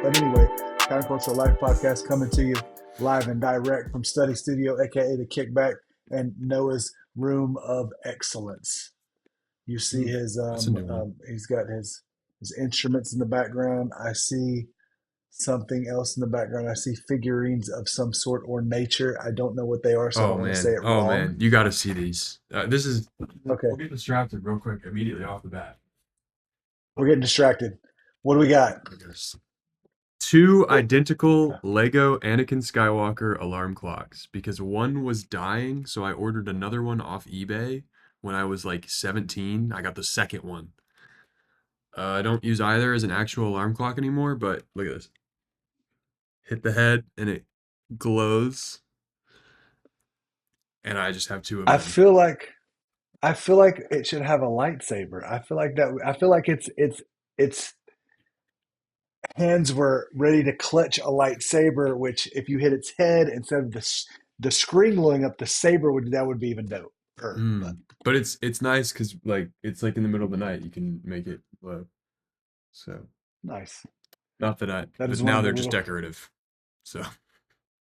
But anyway, Countercultural Life Podcast coming to you live and direct from Study Studio, aka the Kickback, and Noah's Room of Excellence. You see his That's a new one. he's got his instruments in the background. I see something else in the background. I see figurines of some sort or nature. I don't know what they are, so I Oh don't want to say man, it oh wrong. man, you got to see these. This is. Okay, We'll get distracted real quick immediately off the bat. we're getting distracted. What do we got? Two identical Lego Anakin Skywalker alarm clocks because one was dying, so I ordered another one off eBay when I was like 17. I got the second one. I don't use either as an actual alarm clock anymore, but look at this. Hit the head and it glows, and I just have two of I them. feel like I feel like it should have a lightsaber. I feel like that. I feel like its hands were ready to clutch a lightsaber. Which, if you hit its head instead of the screen glowing up, the saber would be even dope. But But it's nice because like it's like in the middle of the night you can make it glow. So nice. not that That but is one now of the they're just little. decorative. So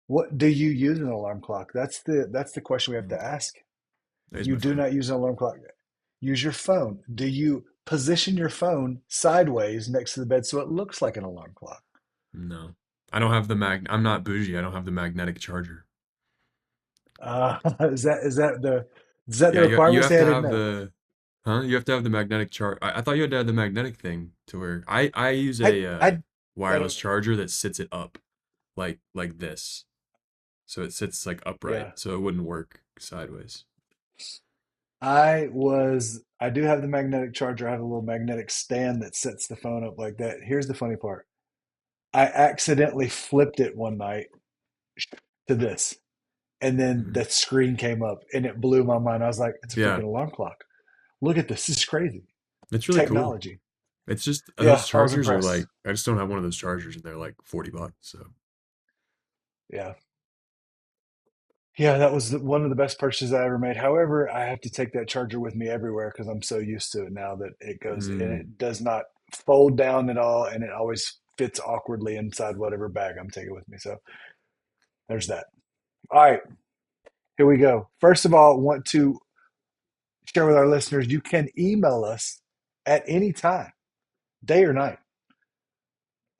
What do you use an alarm clock? That's the question we have to ask. I use You my do phone. not use an alarm clock. Use your phone. Do you position your phone sideways next to the bed so it looks like an alarm clock? No, I don't have the I'm not bougie. I don't have the magnetic charger. Is that the Yeah, you requirement? have Say I to didn't have know. the, huh? You have to have the magnetic I thought you had to have the magnetic thing to where I use I a I wireless don't. charger that sits it up like this, so it sits like upright, Yeah, so it wouldn't work sideways. I do have the magnetic charger. I have a little magnetic stand that sets the phone up like that. Here's the funny part. I accidentally flipped it one night to this, and then Mhm. the screen came up and it blew my mind. I was like, it's a Yeah, freaking alarm clock. Look at this. This is crazy. it's really cool. Technology. It's just those Yeah, I was chargers are impressed. like I just don't have one of those chargers and they're like $40. So Yeah. Yeah, that was one of the best purchases I ever made. However, I have to take that charger with me everywhere because I'm so used to it now that it goes and mm, it does not fold down at all, and it always fits awkwardly inside whatever bag I'm taking with me. So there's that. All right, here we go. First of all, I want to share with our listeners you can email us at any time, day or night,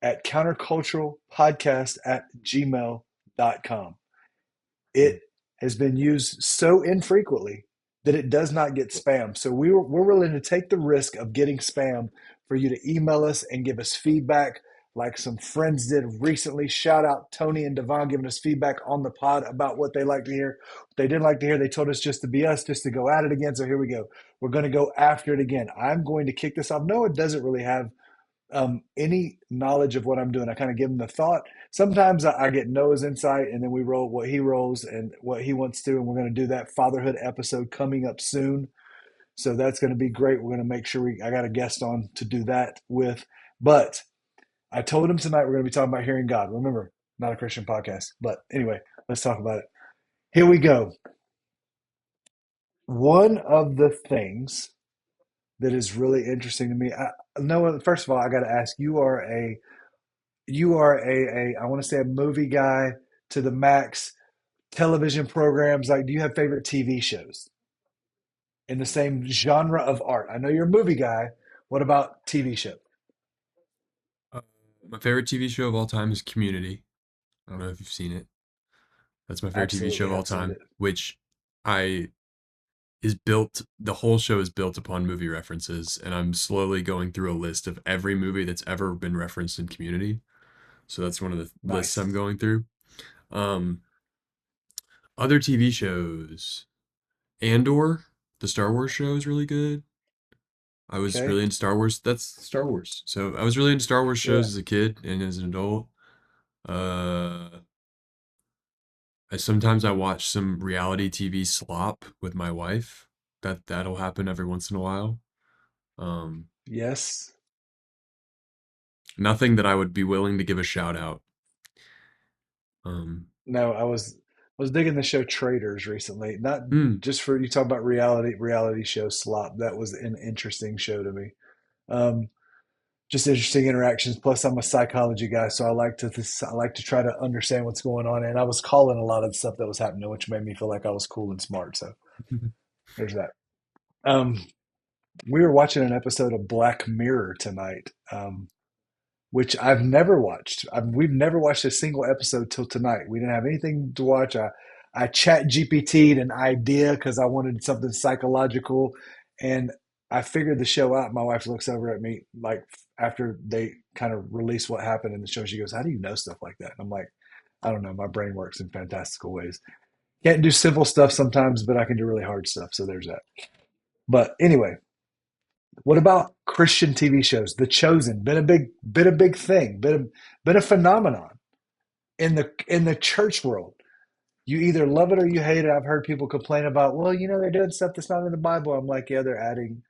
at counterculturalpodcast@gmail.com. mm, It has been used so infrequently that it does not get spam. So we're willing to take the risk of getting spam for you to email us and give us feedback like some friends did recently. Shout out Tony and Devon giving us feedback on the pod about what they like to hear. What they didn't like to hear, they told us just to be us, just to go at it again. So here we go. We're going to go after it again. I'm going to kick this off. Noah doesn't really have any knowledge of what I'm doing. I kind of give him the thought. Sometimes I get Noah's insight, and then we roll what he rolls and what he wants to. And we're going to do that fatherhood episode coming up soon. So that's going to be great. We're going to make sure I got a guest on to do that with. But I told him tonight we're going to be talking about hearing God. Remember, not a Christian podcast. But anyway, let's talk about it. Here we go. One of the things that is really interesting to me, Noah, first of all, I got to ask, you are a I want to say a movie guy to the max. Television programs, like, do you have favorite TV shows in the same genre of art? I know you're a movie guy. What about TV show? uh, my favorite TV show of all time is Community. I don't know if you've seen it. That's my favorite TV show Absolutely of all have seen time, it. which I is built the whole show is built upon movie references, and I'm slowly going through a list of every movie that's ever been referenced in Community. So that's one of the lists Nice. I'm going through. Um, Other TV shows, Andor, the Star Wars show is really good. I was Okay. really into Star Wars. That's Star Wars. So I was really into Star Wars shows Yeah. as a kid and as an adult. Uh, sometimes I watch some reality TV slop with my wife. that'll happen every once in a while. Um, Yes. Nothing that I would be willing to give a shout out. Um, No, I was digging the show Traders recently. Not mm. just for you talk about reality show slop. That was an interesting show to me. Um, just interesting interactions. Plus, I'm a psychology guy, so I like to try to understand what's going on. And I was calling a lot of the stuff that was happening, which made me feel like I was cool and smart. So there's that. Um, we were watching an episode of Black Mirror tonight. Which I've never watched. We've never watched a single episode till tonight. We didn't have anything to watch. I chat GPT'd an idea because I wanted something psychological, and I figured the show out. My wife looks over at me like after they kind of release what happened in the show. She goes, "How do you know stuff like that?" And I'm like, "I don't know. My brain works in fantastical ways. Can't do simple stuff sometimes, but I can do really hard stuff." So there's that. But anyway, what about Christian TV shows? The Chosen, been a big thing, been a phenomenon in the church world. You either love it or you hate it. I've heard people complain about, well, you know, they're doing stuff that's not in the Bible. I'm like, yeah, they're adding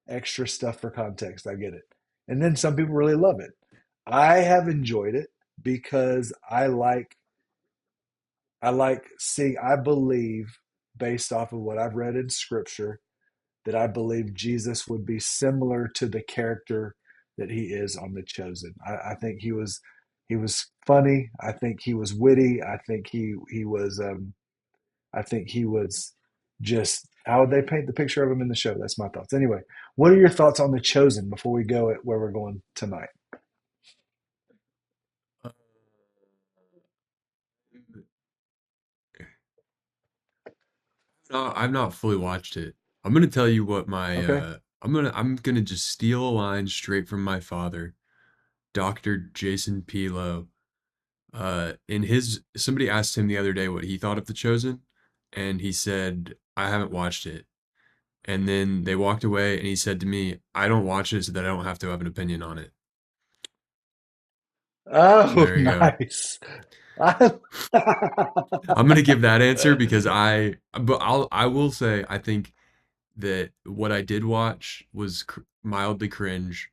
extra stuff for context. I get it. And then some people really love it. I have enjoyed it because I like seeing. I believe based off of what I've read in Scripture that I believe Jesus would be similar to the character that he is on The Chosen. I think he was funny. I think he was witty. I think he was just how would they paint the picture of him in the show? That's my thoughts. Anyway, what are your thoughts on The Chosen before we go at where we're going tonight? No, I've not fully watched it. I'm gonna tell you what my Okay. I'm gonna just steal a line straight from my father, Dr. Jason P. Lowe. In his somebody asked him the other day what he thought of The Chosen, and he said, I haven't watched it. And then they walked away and he said to me, I don't watch it so that I don't have to have an opinion on it. So Oh, there you go. nice. I, I'm gonna give that answer because but I will say I think that what I did watch was mildly cringe,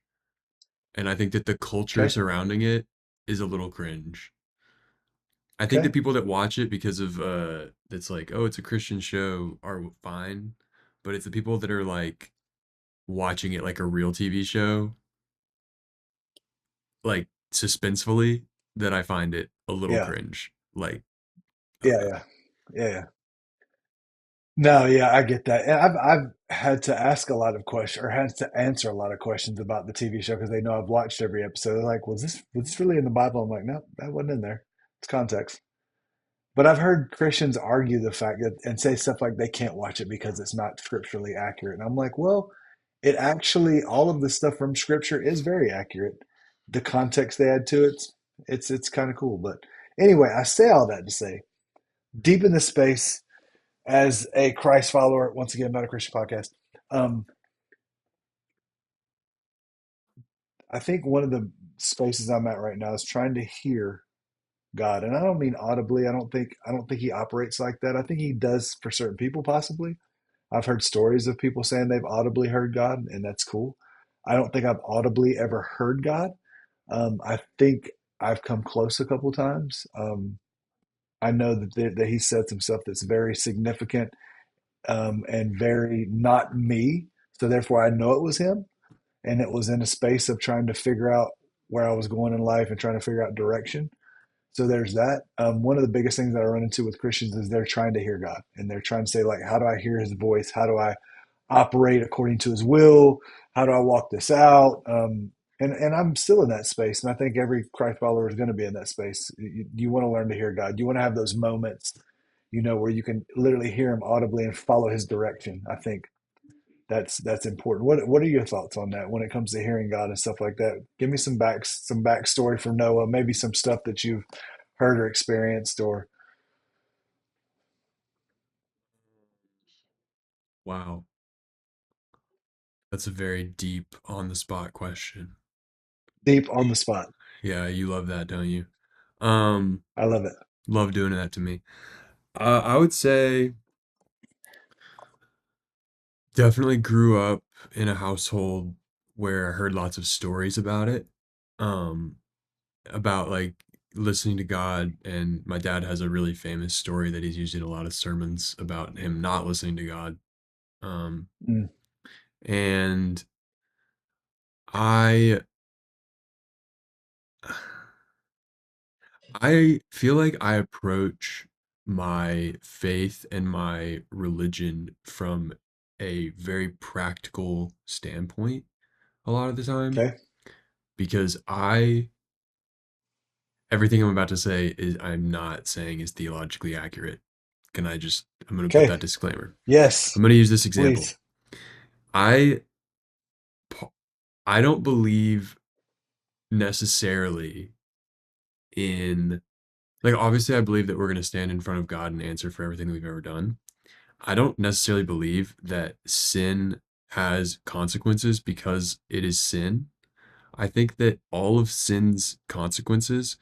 and I think that the culture okay. surrounding it is a little cringe. I think the Okay. people that watch it because of that's like, oh, it's a Christian show are fine, but it's the people that are like watching it like a real TV show, like suspensefully, that I find it a little Yeah. cringe. Like, Yeah. Yeah. Yeah. Yeah. No, yeah, I get that. And I've had to ask a lot of questions or had to answer a lot of questions about the TV show because they know I've watched every episode. They're like, was this really in the Bible? I'm like, no, that wasn't in there. It's context. But I've heard Christians argue the fact that and say stuff like they can't watch it because it's not scripturally accurate. And I'm like, well, it actually all of the stuff from scripture is very accurate. The context they add to it, it's kind of cool. But anyway, I say all that to say, deep in the space as a Christ follower, once again, not a Christian podcast. Um, I think one of the spaces I'm at right now is trying to hear God, and I don't mean audibly. I don't think he operates like that. I think he does for certain people, possibly. I've heard stories of people saying they've audibly heard God, and that's cool. I don't think I've audibly ever heard God. I think I've come close a couple times. I know that he said some stuff that's very significant and very not me. So therefore, I know it was him. And it was in a space of trying to figure out where I was going in life and trying to figure out direction. So there's that. One of the biggest things that I run into with Christians is they're trying to hear God and they're trying to say, like, how do I hear his voice? How do I operate according to his will? How do I walk this out? And I'm still in that space. And I think every Christ follower is going to be in that space. You want to learn to hear God. You want to have those moments, you know, where you can literally hear him audibly and follow his direction. I think that's important. What are your thoughts on that when it comes to hearing God and stuff like that? Give me some backstory from Noah, maybe some stuff that you've heard or experienced or wow, that's a very deep on the spot question. deep on the spot. Yeah, you love that, don't you? Um, I love it. Love doing that to me. I would say definitely grew up in a household where I heard lots of stories about it. Um, about like listening to God, and my dad has a really famous story that he's used in a lot of sermons about him not listening to God. Um, Mm, and I I feel like I approach my faith and my religion from a very practical standpoint a lot of the time okay. because I everything I'm about to say is I'm not saying is theologically accurate. I'm going to put Okay. that disclaimer. I'm Yes, going to use this example. please. I I don't believe necessarily in like obviously I believe that we're going to stand in front of God and answer for everything that we've ever done. I don't necessarily believe that sin has consequences because it is sin. I think that all of sin's consequences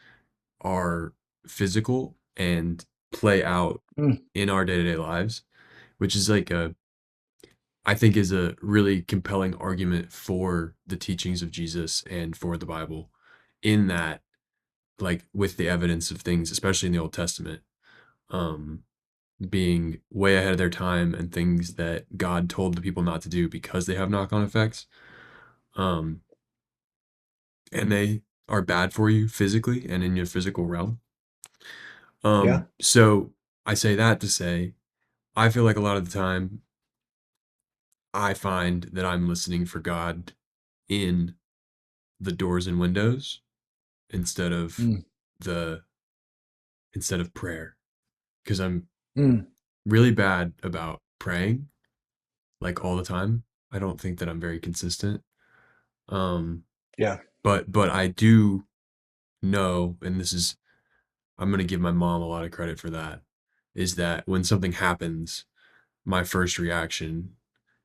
are physical and play out Mm, in our day-to-day lives, which is like a I think is a really compelling argument for the teachings of Jesus and for the Bible in that like with the evidence of things, especially in the Old Testament, um, being way ahead of their time and things that God told the people not to do because they have knock-on effects. Um, and they are bad for you physically and in your physical realm. yeah. So I say that to say, I feel like a lot of the time I find that I'm listening for God in the doors and windows instead of Mm, the instead of prayer because I'm mm, really bad about praying like all the time. I don't think that I'm very consistent. Um, yeah. but I do know, and this is I'm gonna give my mom a lot of credit for that, is that when something happens, my first reaction,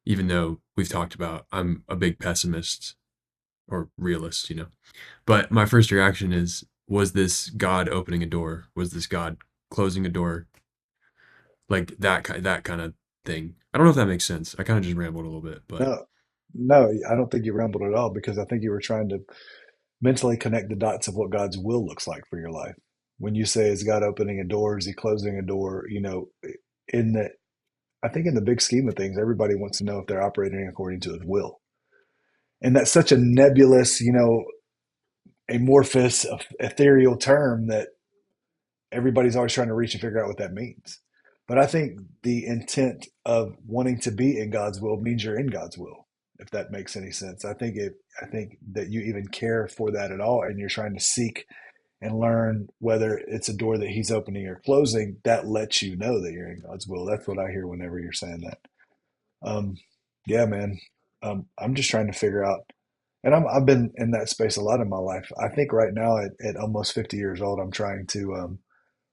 even though we've talked about I'm a big pessimist or realist, but my first reaction is, was this God opening a door? Was this God closing a door? Like that kind of thing. I don't know if that makes sense. I kind of just rambled a little bit, but No, no, I don't think you rambled at all because I think you were trying to mentally connect the dots of what God's will looks like for your life. When you say, is God opening a door? Is he closing a door? In the, I think in the big scheme of things, everybody wants to know if they're operating according to his will. And that's such a nebulous, amorphous, ethereal term that everybody's always trying to reach and figure out what that means. But I think the intent of wanting to be in God's will means you're in God's will, if that makes any sense. I think that you even care for that at all and you're trying to seek and learn whether it's a door that he's opening or closing, that lets you know that you're in God's will. That's what I hear whenever you're saying that. Um, yeah, man. I'm just trying to figure out, and I've been in that space a lot in my life. I think right now at almost 50 years old, I'm trying to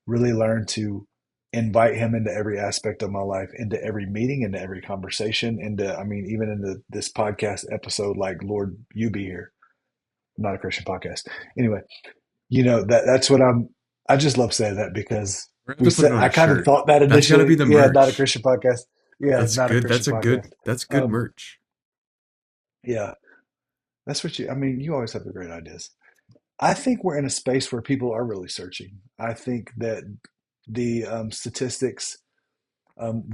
really learn to invite him into every aspect of my life, into every meeting, into every conversation, I mean, even into this podcast episode, like, Lord, you be here. Not a Christian podcast. Anyway, that's what I just love saying that because we're gonna have to put it on I a kind of shirt. thought that That's got to be initially. the Yeah, not a merch. Christian podcast. Yeah, That's not a good. Christian podcast. That's good Um, merch. yeah, that's what I mean, you always have the great ideas. I think we're in a space where people are really searching. I think that the statistics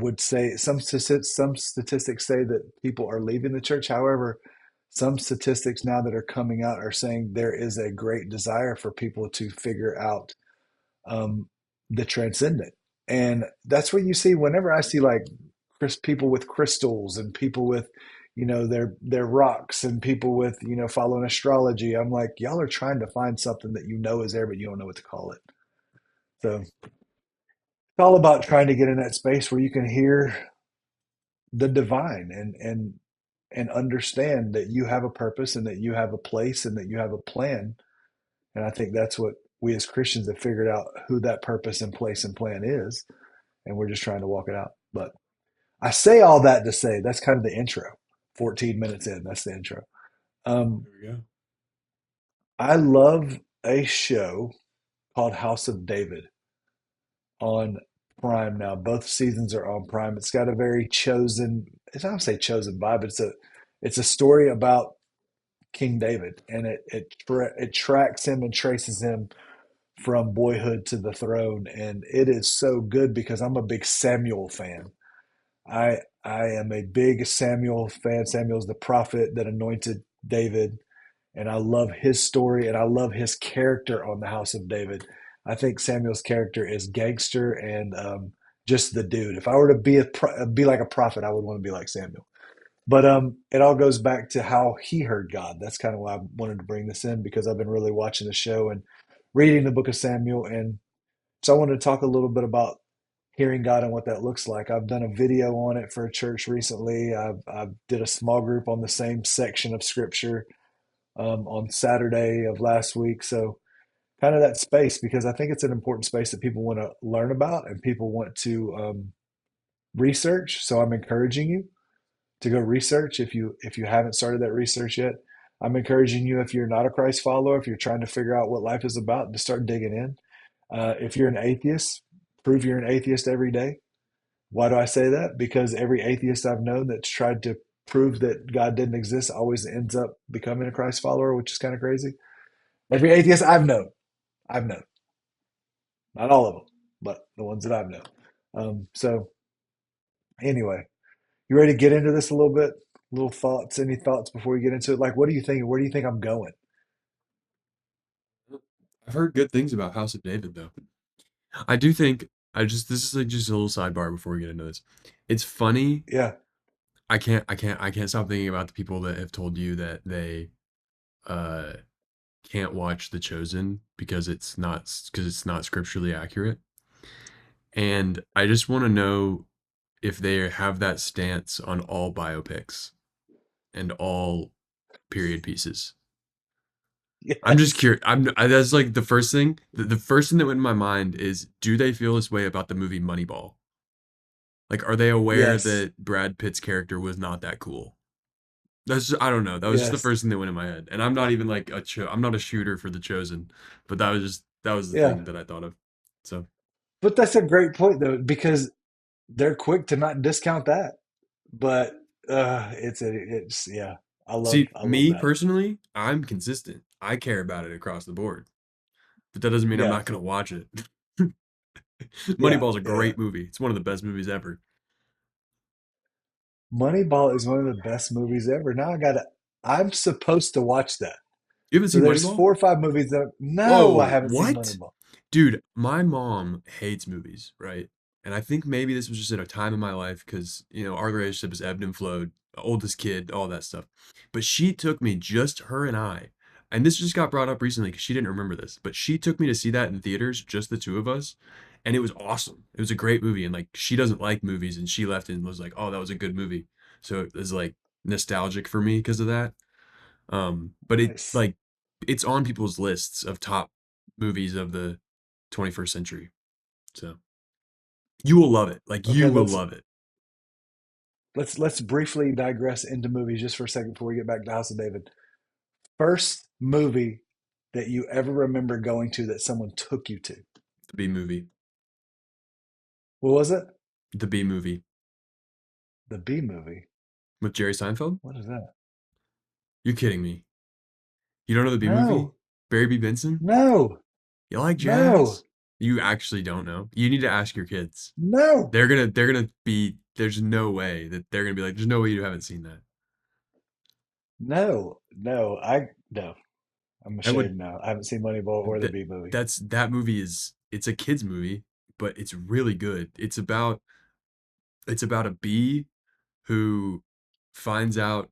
would say some statistics say that people are leaving the church. However, some statistics now that are coming out are saying there is a great desire for people to figure out um, the transcendent, and that's what you see whenever I see like people with crystals and people with their rocks and people with following astrology. I'm like, y'all are trying to find something that is there, but you don't know what to call it. So it's all about trying to get in that space where you can hear the divine and understand that you have a purpose and that you have a place and that you have a plan. And I think that's what we as Christians have figured out, who that purpose and place and plan is, and we're just trying to walk it out. But I say all that to say that's kind of the intro. 14 minutes in, that's the intro. Um, There we go. I love a show called House of David on Prime now. Both seasons are on Prime. It's got a very chosen, I don't say chosen vibe, but it's a story about King David, and it tracks him and traces him from boyhood to the throne, and it is so good because I'm a big Samuel fan. I am a big Samuel fan. Samuel's the prophet that anointed David, and I love his story and I love his character on the house of David. I think Samuel's character is gangster and just the dude. If I were to be like a prophet, I would want to be like Samuel. But it all goes back to how he heard God. That's kind of why I wanted to bring this in because I've been really watching the show and reading the book of Samuel, and so I wanted to talk a little bit about hearing God and what that looks like. I've done a video on it for a church recently. I did a small group on the same section of Scripture on Saturday of last week. So kind of that space because I think it's an important space that people want to learn about and people want to research. So I'm encouraging you to go research if you haven't started that research yet. I'm encouraging you if you're not a Christ follower, if you're trying to figure out what life is about, to start digging in. If you're an atheist, prove you're an atheist every day. Why do I say that? Because every atheist I've known that's tried to prove that God didn't exist always ends up becoming a Christ follower, which is kind of crazy. Every atheist I've known, not all of them, but the ones that I've known. So anyway, you ready to get into this a little bit? Little thoughts? Any thoughts before we get into it? Like, what do you think? Where do you think I'm going? I've heard good things about House of David though. I do think I just this is like just a little sidebar before we get into this. It's funny. Yeah. I can't stop thinking about the people that have told you that they uh can't watch The Chosen because it's not scripturally accurate. And I just want to know if they have that stance on all biopics and all period pieces. I'm just Yes. curious. That's like the first thing. The first thing that went in my mind is, do they feel this way about the movie Moneyball? Like, are they aware Yes. that Brad Pitt's character was not that cool? I don't know. That was just the Yes. first thing that went in my head. And I'm not even like I'm not a shooter for The Chosen, but that was the thing Yeah. that I thought of. So, But that's a great point though, because they're quick to not discount that. But it's yeah. see, I love me that. personally, I'm consistent. I care about it across the board, but that doesn't mean I'm Yeah. not gonna watch it. Yeah. Moneyball's a Yeah. great movie. It's one of the best movies ever. Moneyball is one of the best movies ever. I'm supposed to watch that. You haven't So seen there's Moneyball? 4 or 5 movies that no, I Whoa, haven't seen what? Moneyball. Dude, my mom hates movies, right? And I think maybe this was just at a time in my life because, our relationship has ebbed and flowed, oldest kid, all that stuff. But she took me, just her and I, and this just got brought up recently because she didn't remember this, but she took me to see that in theaters, just the two of us, and it was awesome. It was a great movie, and like she doesn't like movies, and she left and was like, "Oh, that was a good movie." So it was like nostalgic for me because of that. But Nice. it's on people's lists of top movies of the 21st century. So you will love it. Like Okay, you will love it. let's briefly digress into movies just for a second before we get back to House of David. First movie that you ever remember going to that someone took you to. The B movie. What was it? The B movie The B movie. with Jerry Seinfeld. What is that? You're kidding me. You don't know the B movie? No. Barry B. Benson? No. You like No. jazz? You actually don't know. You need to ask your kids. No. They're gonna be there's no way that they're gonna be like, there's no way you haven't seen that. No. No. No. I'm I would ashamed now. I haven't seen Moneyball or the that B movie. that movie is it's a kids movie, but it's really good. It's about a bee who finds out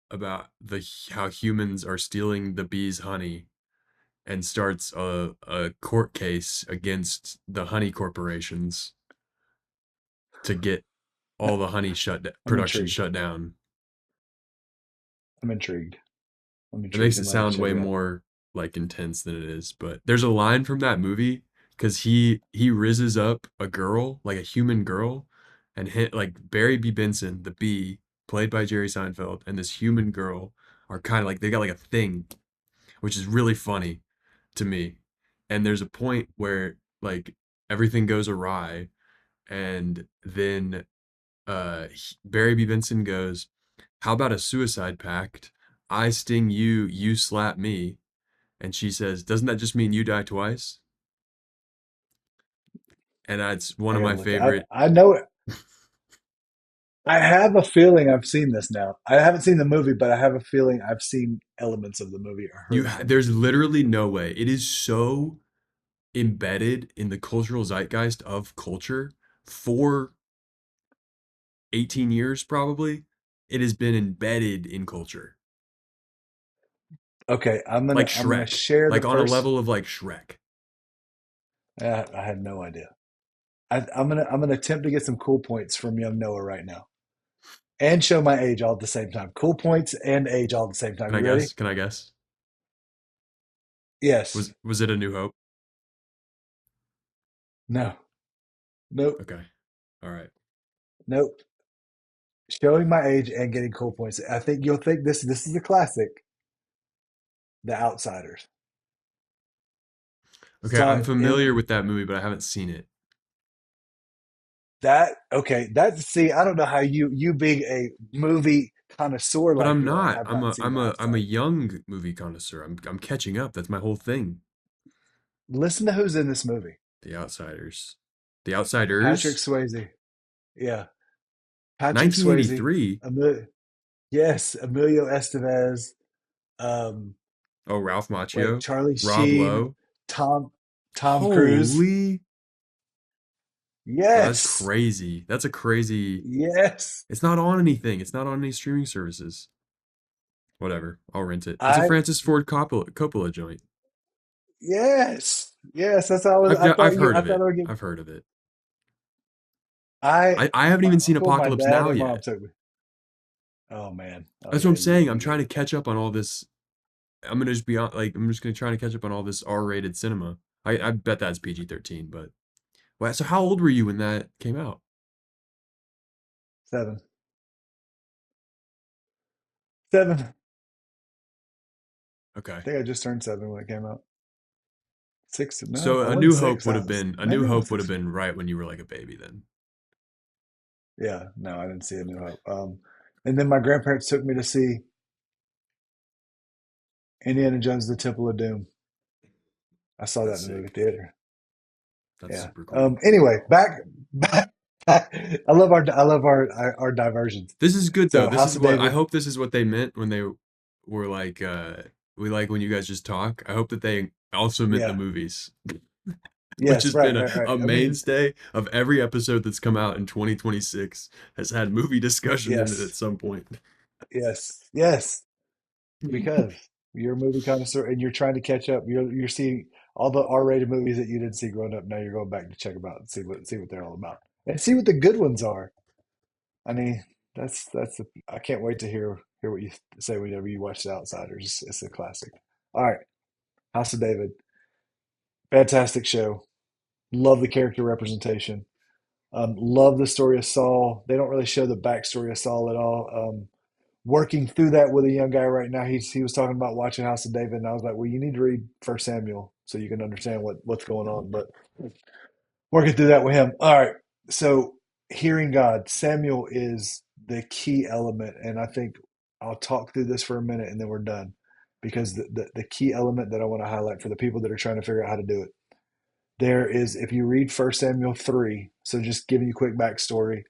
about the how humans are stealing the bee's honey and starts a court case against the honey corporations to get No, all the honey I'm production intrigued. shut down. I'm intrigued. I'm It intrigued. makes I'm it gonna have to sound check way it out. more like intense than it is, but there's a line from that movie because he rizzes up a girl, like a human girl, and hit like Barry B. Benson, the bee, played by Jerry Seinfeld, and this human girl are kind of like they got like a thing, which is really funny to me. And there's a point where like everything goes awry And then Barry B. Benson goes, "How about a suicide pact? I sting you, you slap me." And she says, "Doesn't that just mean you die twice?" And that's one I of gotta my look. I favorite. I know it. I have a feeling I've seen this now. I haven't seen the movie, but I have a feeling I've seen elements of the movie or heard elements There's of the movie. literally no way. It is so embedded in the cultural zeitgeist of culture for 18 years probably. It has been embedded in culture. Okay, Like I'm gonna Shrek. share the Like on a first. level of like Shrek. I had no idea. I'm gonna attempt to get some cool points from young Noah right now, and show my age all at the same time. Cool points and age all at the same time. Can I You ready? guess? Can I guess? Yes. Was it A New Hope? No. Nope. Okay. All right. Nope. Showing my age and getting cool points. I think you'll think this is a classic. The Outsiders. Okay, Saw I'm it familiar in with that movie, but I haven't seen it. that. Okay, that see. I don't know how you being a movie connoisseur But like I'm you are, not. have not seen The I'm a Outsiders. young movie connoisseur. I'm catching up. That's my whole thing. Listen to who's in this movie. The Outsiders. The Patrick Outsiders? Swayze. Yeah, Patrick Swayze. 1983. Yes, Emilio Estevez. Um, Oh, Ralph wait, Macchio, Charlie Rob Sheen, Lowe. Tom Tom Cruise. Holy. Oh, that's Yes, crazy. That's a crazy. yes. It's not on anything. It's not on any streaming services. Whatever. I'll rent it. It's a I Francis Ford Coppola joint. yes, yes. That's how I was. I thought I've you. heard I of thought it. I would give. I've heard of it. I I haven't my even seen uncle, my Apocalypse dad, Now and mom yet. took me. Oh man. Oh That's what yeah. I'm You saying. you I'm get trying to catch up on all this. I'm gonna just be on like I'm just gonna try to catch up on all this R-rated cinema. I bet that's PG-13, but well, so how old were you when that came out? 7, 7. I Okay. think I just turned 7 when it came out. 6. No, So I A wasn't New Hope 6. would I have was been A New maybe I was Hope would have 6. been right when you were like a baby then. Yeah. No, I didn't see A New Hope. And then my grandparents took me to see Indiana Jones: The Temple of Doom. I saw that That's in the movie sick. theater. That's Yeah. super cool. Anyway, back. I love our diversions. This is good though. So This House is of what I David. hope this is what they meant when they were like we like when you guys just talk. I hope that they also meant the Yeah. movies, which Yes. has been Right. Right. Right. a I mean, mainstay of every episode that's come out in 2026 has had movie discussion in it at yes. some point. Yes. Yes. Because you're a movie connoisseur and you're trying to catch up. You're seeing all the R-rated movies that you didn't see growing up. Now you're going back to check them out and see what they're all about and see what the good ones are. I mean, I can't wait to hear what you say whenever you watch The Outsiders. It's a classic. All right, House of David, fantastic show. Love the character representation. Love the story of Saul. They don't really show the backstory of Saul at all. Working through that with a young guy right now. He was talking about watching House of David, and I was like, well, you need to read First Samuel so you can understand what's going on. But working through that with him. All right. So hearing God, Samuel is the key element, and I think I'll talk through this for a minute and then we're done. Because the key element that I want to highlight for the people that are trying to figure out how to do it. There is, if you read First Samuel 3, so just giving you a quick backstory,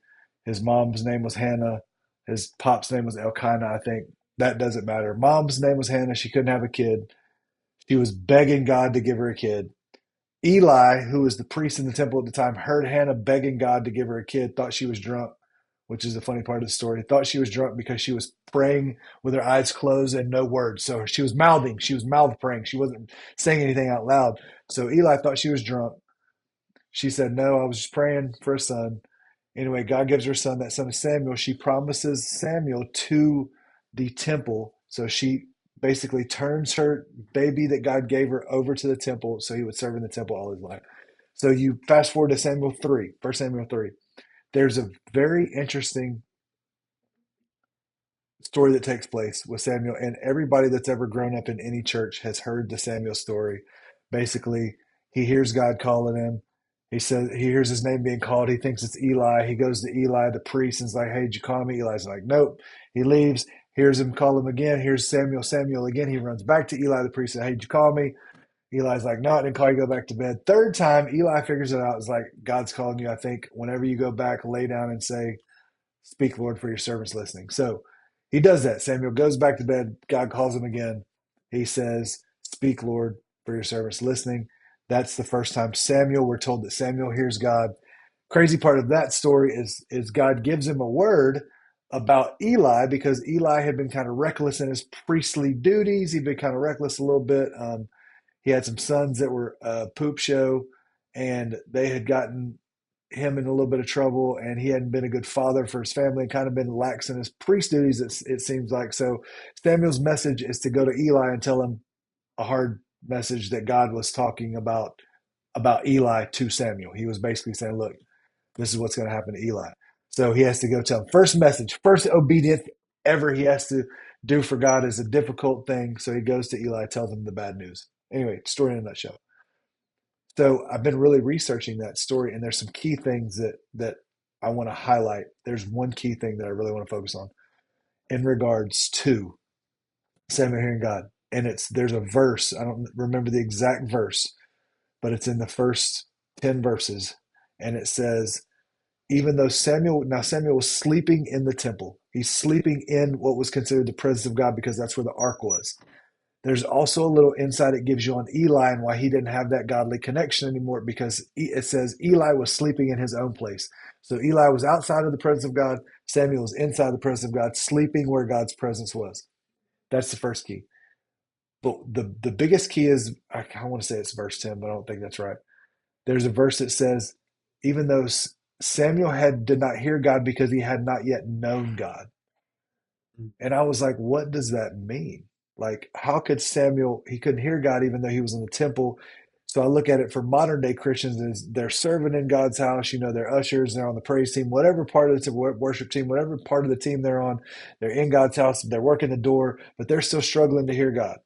his mom's name was Hannah, his pop's name was Elkanah, I think. That doesn't matter. Mom's name was Hannah. She couldn't have a kid. She was begging God to give her a kid. Eli, who was the priest in the temple at the time, heard Hannah begging God to give her a kid, thought she was drunk, which is the funny part of the story. Thought she was drunk because she was praying with her eyes closed and no words. So she was mouth praying. She wasn't saying anything out loud. So Eli thought she was drunk. She said, no, I was just praying for a son. Anyway, God gives her a son. That son is Samuel. She promises Samuel to the temple. So she basically turns her baby that God gave her over to the temple so he would serve in the temple all his life. So you fast forward to Samuel 3, First Samuel 3. There's a very interesting story that takes place with Samuel, and everybody that's ever grown up in any church has heard the Samuel story. Basically, he hears God calling him. He says he hears his name being called. He thinks it's Eli. He goes to Eli, the priest, and is like, "Hey, did you call me?" Eli's like, "Nope." He leaves. Hears him call him again. Here's Samuel. Samuel again. He runs back to Eli, the priest, and, "Hey, did you call me?" Eli's like, "No, I didn't call you. Go back to bed." Third time, Eli figures it out. It's like, "God's calling you. I think whenever you go back, lay down and say, 'Speak, Lord, for your servant's listening.'" So he does that. Samuel goes back to bed. God calls him again. He says, "Speak, Lord, for your servant's listening." That's the first time Samuel, we're told that Samuel hears God. Crazy part of that story is God gives him a word about Eli because Eli had been kind of reckless in his priestly duties. He'd been kind of reckless a little bit. He had some sons that were a poop show, and they had gotten him in a little bit of trouble, and he hadn't been a good father for his family and kind of been lax in his priest duties, it seems like. So Samuel's message is to go to Eli and tell him a hard message that God was talking about Eli to Samuel. He was basically saying, "Look, this is what's going to happen to Eli." So he has to go tell him. First message, first obedience ever he has to do for God is a difficult thing. So he goes to Eli, tells him the bad news. Anyway, story in a nutshell. So I've been really researching that story, and there's some key things that I want to highlight. There's one key thing that I really want to focus on in regards to Samuel hearing God, and there's a verse. I don't remember the exact verse, but it's in the first 10 verses, and it says, even though Samuel was sleeping in the temple. He's sleeping in what was considered the presence of God because that's where the ark was. There's also a little insight it gives you on Eli and why he didn't have that godly connection anymore because it says Eli was sleeping in his own place. So Eli was outside of the presence of God. Samuel was inside the presence of God, sleeping where God's presence was. That's the first key. But the biggest key is, I want to say it's verse 10, but I don't think that's right. There's a verse that says, even though Samuel did not hear God because he had not yet known God. And I was like, what does that mean? Like, how could Samuel, he couldn't hear God even though he was in the temple. So I look at it for modern day Christians as they're serving in God's house. They're ushers, they're on the praise team, whatever part of the worship team, whatever part of the team they're on, they're in God's house, they're working the door, but they're still struggling to hear God.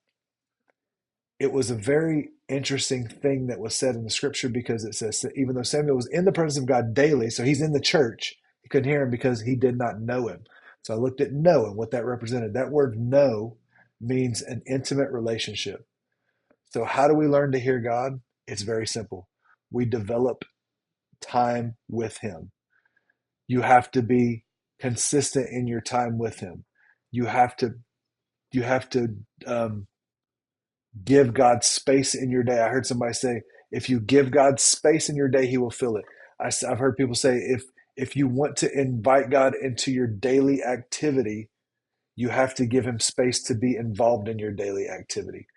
It was a very interesting thing that was said in the scripture because it says that even though Samuel was in the presence of God daily, so he's in the church, he couldn't hear him because he did not know him. So I looked at know and what that represented. That word know means an intimate relationship. So how do we learn to hear God? It's very simple. We develop time with him. You have to be consistent in your time with him. You have to you have to give God space in your day. I heard somebody say, if you give God space in your day, he will fill it. I've heard people say, if you want to invite God into your daily activity, you have to give him space to be involved in your daily activity.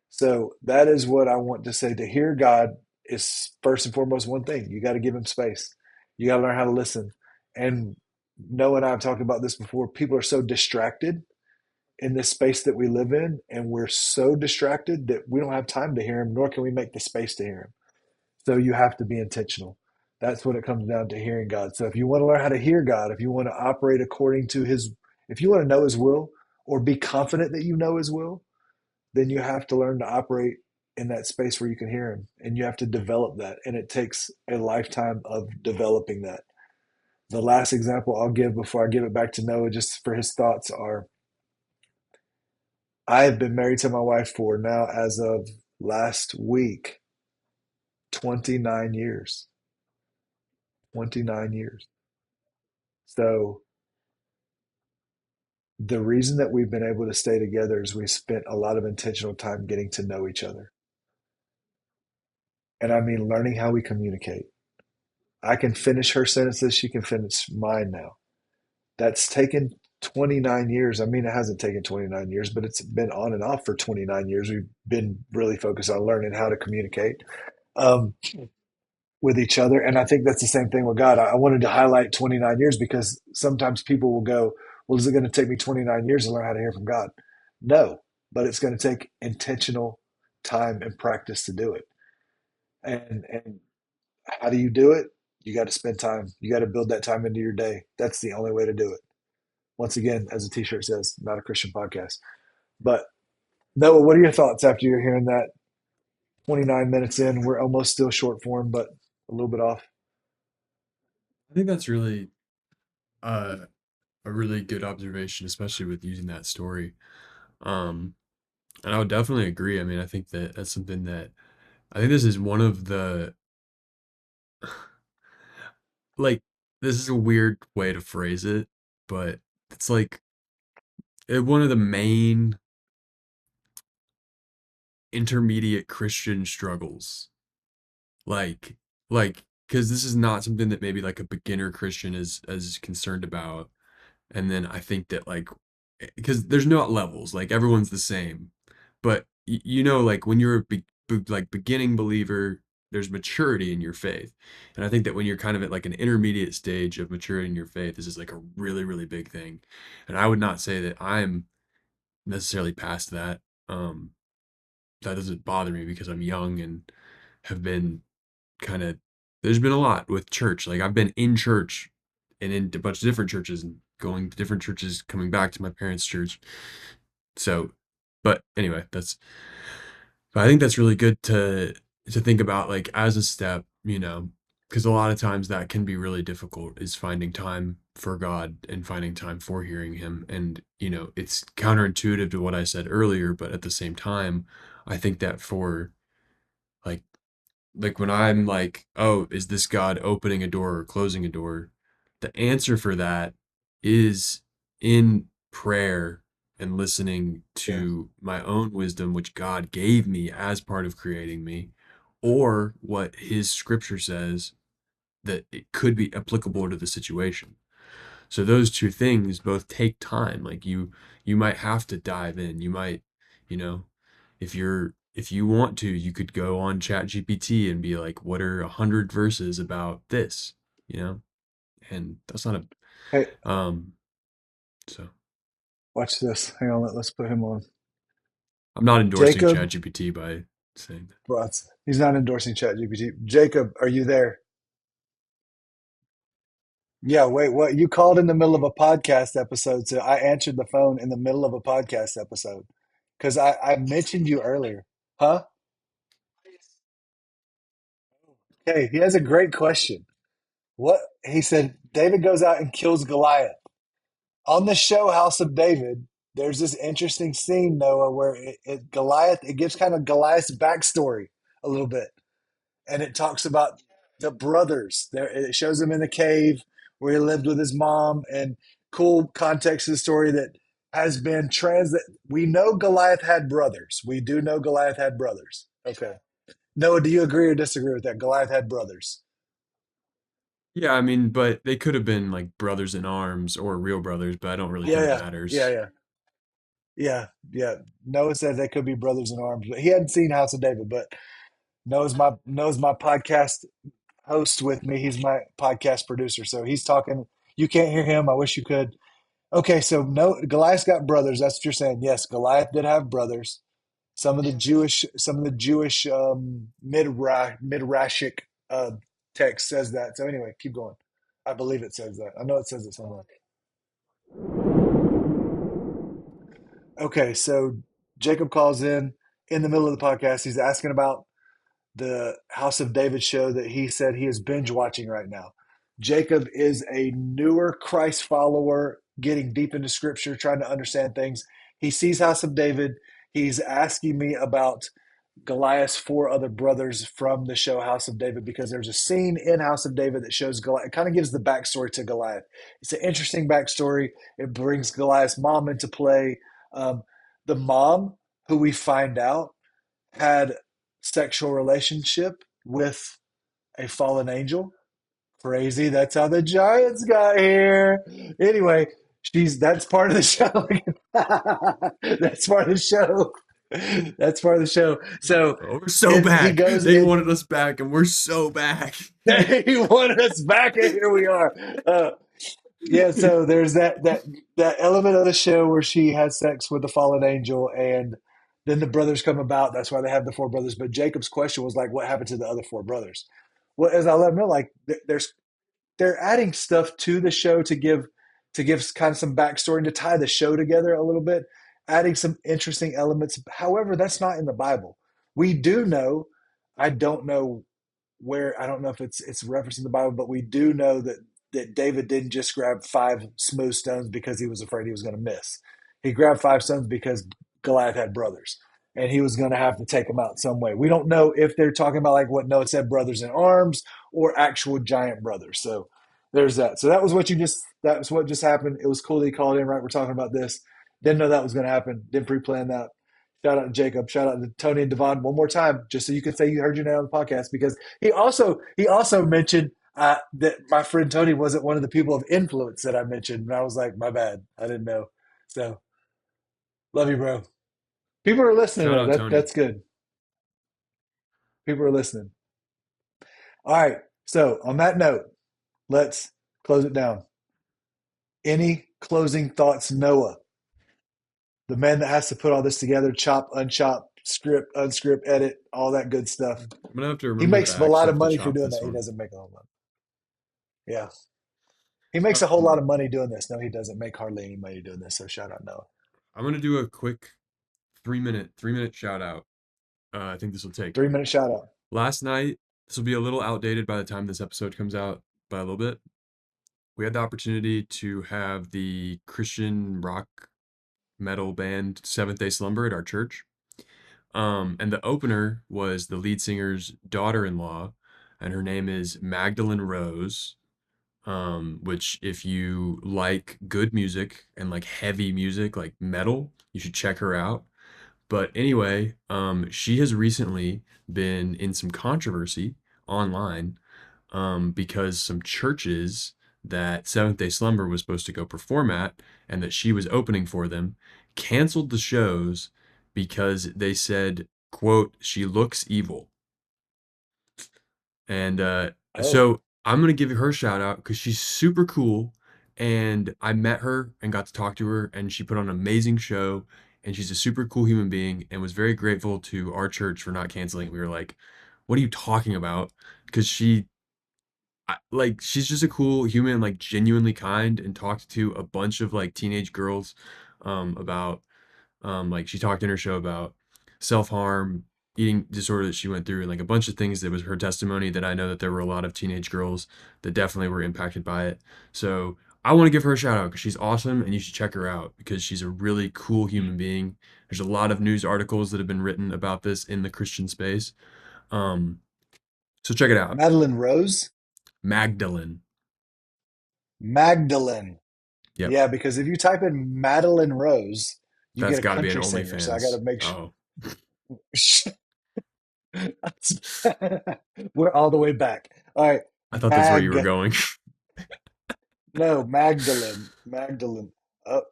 So that is what I want to say. To hear God is first and foremost one thing. You got to give him space. You got to learn how to listen. And Noah and I have talked about this before. People are so distracted in this space that we live in, and we're so distracted that we don't have time to hear him, nor can we make the space to hear him. So you have to be intentional. That's what it comes down to, hearing God. So if you want to learn how to hear God, if you want to operate according to his, if you want to know his will or be confident that you know his will, then you have to learn to operate in that space where you can hear him, and you have to develop that. And it takes a lifetime of developing that. The last example I'll give before I give it back to Noah, just for his thoughts, are I have been married to my wife for now, as of last week, 29 years. 29 years. So the reason that we've been able to stay together is we spent a lot of intentional time getting to know each other. And I mean, learning how we communicate. I can finish her sentences, she can finish mine now. That's taken 29 years. I mean, it hasn't taken 29 years, but it's been on and off for 29 years. We've been really focused on learning how to communicate. Um, with each other. And I think that's the same thing with God. I wanted to highlight 29 years because sometimes people will go, well, is it going to take me 29 years to learn how to hear from God? No, but it's going to take intentional time and practice to do it. And how do you do it? You got to spend time. You got to build that time into your day. That's the only way to do it. Once again, as the t-shirt says, not a Christian podcast. But Noah, what are your thoughts after you're hearing that? 29 minutes in, we're almost still short form, but a little bit off. I think that's really uh, a really good observation, especially with using that story. Um, and I would definitely agree. I mean, I think that that's something that I think this is one of the like this is a weird way to phrase it, but it's like one of the main intermediate Christian struggles. Like because this is not something that maybe like a beginner Christian is as concerned about. And then I think that like because there's not levels, like everyone's the same. But you know, like when you're a like beginning believer, there's maturity in your faith. And I think that when you're kind of at like an intermediate stage of maturity in your faith, this is like a really, really big thing. And I would not say that I'm necessarily past that. Um, that doesn't bother me because I'm young and have been kind of there's been a lot with church. Like I've been in church and in a bunch of different churches and going to different churches, coming back to my parents' church. So, but anyway, that's I think that's really good to think about like as a step, you know, because a lot of times that can be really difficult is finding time for God and finding time for hearing him. And, you know, it's counterintuitive to what I said earlier, but at the same time, I think that for like when I'm like, oh, is this God opening a door or closing a door? The answer for that is in prayer and listening Yeah. to my own wisdom, which God gave me as part of creating me, or what his scripture says that it could be applicable to the situation. So those two things both take time. Like you might have to dive in. You might, you know, if you want to, you could go on Chat GPT and be like, what are 100 verses about this? You know? And that's not Hey, a so watch this. Hang on, let's put him on. I'm not endorsing Jacob, Chat GPT by saying that. well, he's not endorsing ChatGPT. Jacob, are you there? Yeah, wait, what? You called in the middle of a podcast episode, so I answered the phone in the middle of a podcast episode because I mentioned you earlier. Huh? Okay, he has a great question. What he said, David goes out and kills Goliath. On the show House of David, there's this interesting scene, Noah, where it gives kind of Goliath's backstory a little bit. And it talks about the brothers. There, it shows him in the cave where he lived with his mom, and cool context of the story that has been translated. We know Goliath had brothers. We do know Goliath had brothers. Okay. Noah, do you agree or disagree with that? Goliath had brothers. Yeah, I mean, but they could have been like brothers in arms or real brothers, but I don't really Yeah, think it yeah, yeah, matters. yeah, yeah, yeah. Noah said they could be brothers in arms, but he hadn't seen House of David. But Noah's my podcast host with me. He's my podcast producer, so he's talking. You can't hear him. I wish you could. Okay, so no, Goliath's got brothers. That's what you're saying. Yes, Goliath did have brothers. Some of the Jewish midrashic text says that. So anyway, keep going. I believe it says that. I know it says it somewhere. Okay, so Jacob calls in the middle of the podcast. He's asking about the House of David show that he said he is binge watching right now. Jacob is a newer Christ follower, getting deep into scripture, trying to understand things. He sees House of David. He's asking me about Goliath's four other brothers from the show House of David because there's a scene in House of David that shows Goliath. It kind of gives the backstory to Goliath. It's an interesting backstory. It brings Goliath's mom into play. Um, the mom, who we find out had sexual relationship with a fallen angel. Crazy. That's how the Giants got here. Anyway, she's that's part of the show. That's part of the show. That's part of the show. So Oh, we're so he back. goes They in. wanted us back, and we're so back. He wanted us back, and here we are. Yeah. So there's that element of the show where she has sex with the fallen angel, and then the brothers come about. That's why they have the four brothers. But Jacob's question was like, what happened to the other four brothers? Well, as I let him know, like there's they're adding stuff to the show to give kind of some backstory and to tie the show together a little bit, adding some interesting elements. However, that's not in the Bible. We do know. I don't know where I don't know if it's referenced in the Bible, but we do know that David didn't just grab five smooth stones because he was afraid he was going to miss. He grabbed five stones because Goliath had brothers, and he was going to have to take them out some way. We don't know if they're talking about like what Noah said, brothers in arms, or actual giant brothers. So there's that. So that was what just happened. It was cool that he called in. Right, we're talking about this. Didn't know that was going to happen. Didn't pre-plan that. Shout out to Jacob. Shout out to Tony and Devon one more time, just so you can say you heard your name on the podcast, because he also mentioned that my friend Tony wasn't one of the people of influence that I mentioned, and I was like, my bad, I didn't know. So love you, bro. People are listening Shout though. out Tony. That's good. People are listening. All right. So on that note, let's close it down. Any closing thoughts, Noah? The man that has to put all this together, chop, unchop, script, unscript, edit, all that good stuff. I'm gonna have to He remember to makes a lot actually of have to money for chop doing this that. He one. doesn't make a whole lot. Yeah. He makes a whole lot Um, of money doing this. No, he doesn't make hardly any money doing this. So shout out Noah. I'm gonna do a quick 3 minute shout out. I think this will take. 3 minute shout out. Last night, this will be a little outdated by the time this episode comes out by a little bit. We had the opportunity to have the Christian rock metal band Seventh Day Slumber at our church. And the opener was the lead singer's daughter-in-law, and her name is Magdalene Rose. Which if you like good music and like heavy music, like metal, you should check her out. But anyway, she has recently been in some controversy online, because some churches that Seventh Day Slumber was supposed to go perform at and that she was opening for them canceled the shows because they said, quote, she looks evil. And Oh, so I'm gonna give her a shout out because she's super cool. And I met her and got to talk to her, and she put on an amazing show. And she's a super cool human being, and was very grateful to our church for not canceling. We were like, "What are you talking about?" Because like, she's just a cool human, like genuinely kind, and talked to a bunch of like teenage girls, about like she talked in her show about self-harm, eating disorder that she went through, and like a bunch of things that was her testimony that I know that there were a lot of teenage girls that definitely were impacted by it. So I want to give her a shout out because she's awesome and you should check her out because she's a really cool human being. There's a lot of news articles that have been written about this in the Christian space. Um, so check it out. Madeline Rose? Magdalene. Magdalene. Yep. Yeah, because if you type in Madeline Rose, you get That's a got to be an country singer. So I got OnlyFans. to make Oh, sure. We're all the way back. All right. I thought that's where you Mag. were going. No, Magdalene. Magdalene. Oh,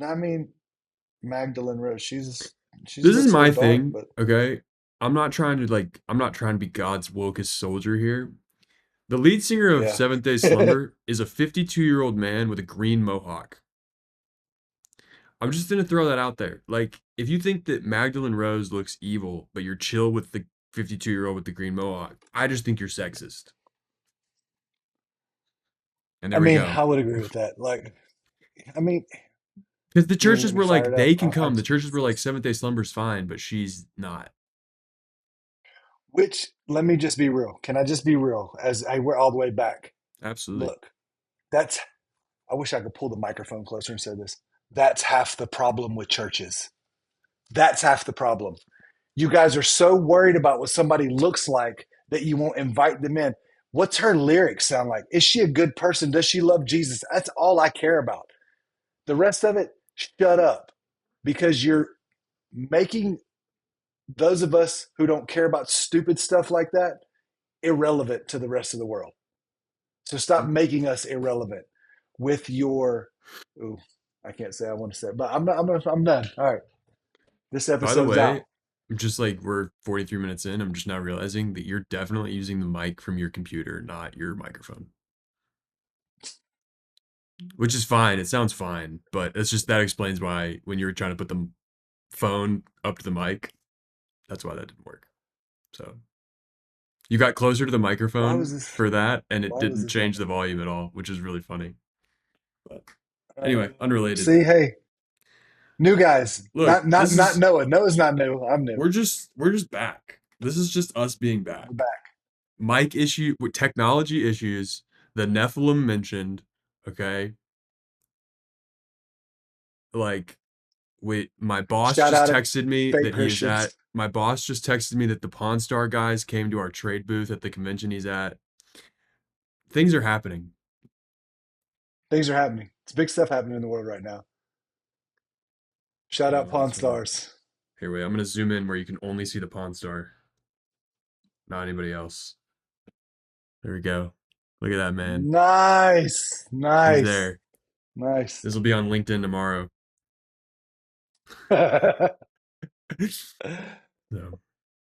I mean, Magdalene Rose. She's a This is bit sort my of dark, thing, but okay? I'm not trying to be God's wokest soldier here. The lead singer of yeah. Seventh Day Slumber is a 52-year-old man with a green mohawk. I'm just gonna throw that out there. Like, if you think that Magdalene Rose looks evil, but you're chill with the 52-year-old with the green mohawk, I just think you're sexist. And I there we mean, go. I would agree with that. Like, I mean, Because the you're gonna churches get me were like, fired up. they can come. The churches were like, Seventh Day Slumber's fine, but she's not. which let me just be real. Can I just be real? As I we're all the way back. Absolutely. Look, that's. I wish I could pull the microphone closer and say this. That's half the problem with churches. That's half the problem. You guys are so worried about what somebody looks like that you won't invite them in. What's her lyrics sound like? Is she a good person? Does she love Jesus? That's all I care about. The rest of it, shut up. Because you're making those of us who don't care about stupid stuff like that irrelevant to the rest of the world. So stop making us irrelevant with your. Ooh, I can't say I want to say it, but I'm done. All right, this By the episode's way, out. I'm just like we're 43 minutes in. I'm just now realizing that you're definitely using the mic from your computer, not your microphone. Which is fine. It sounds fine, but it's just that explains why when you were trying to put the phone up to the mic, that's why that didn't work. So you got closer to the Why was microphone this? for that, and it Why was didn't this change happening? the volume at all, which is really funny. But anyway, unrelated. See, hey, new guys. Look, Not Noah. Noah's not new. I'm new. we're just back. This is just us being We're back. back. mic issue, with technology issues, the Nephilim mentioned, okay? Like, wait, Shout out to fake Christians. my boss just texted me that the Pawn Star guys came to our trade booth at the convention he's at. Things are happening. Things are happening. It's big stuff happening in the world right now. Shout Hold out on, I Pawn just want to. Stars. Here, wait, I'm gonna zoom in where you can only see the Pawn Star, not anybody else. There we go. Look at that man. Nice. He's Nice. there. Nice. This will be on LinkedIn tomorrow. So,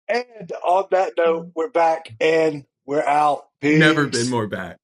And on that note, we're back and we're out. never been Peace. more back.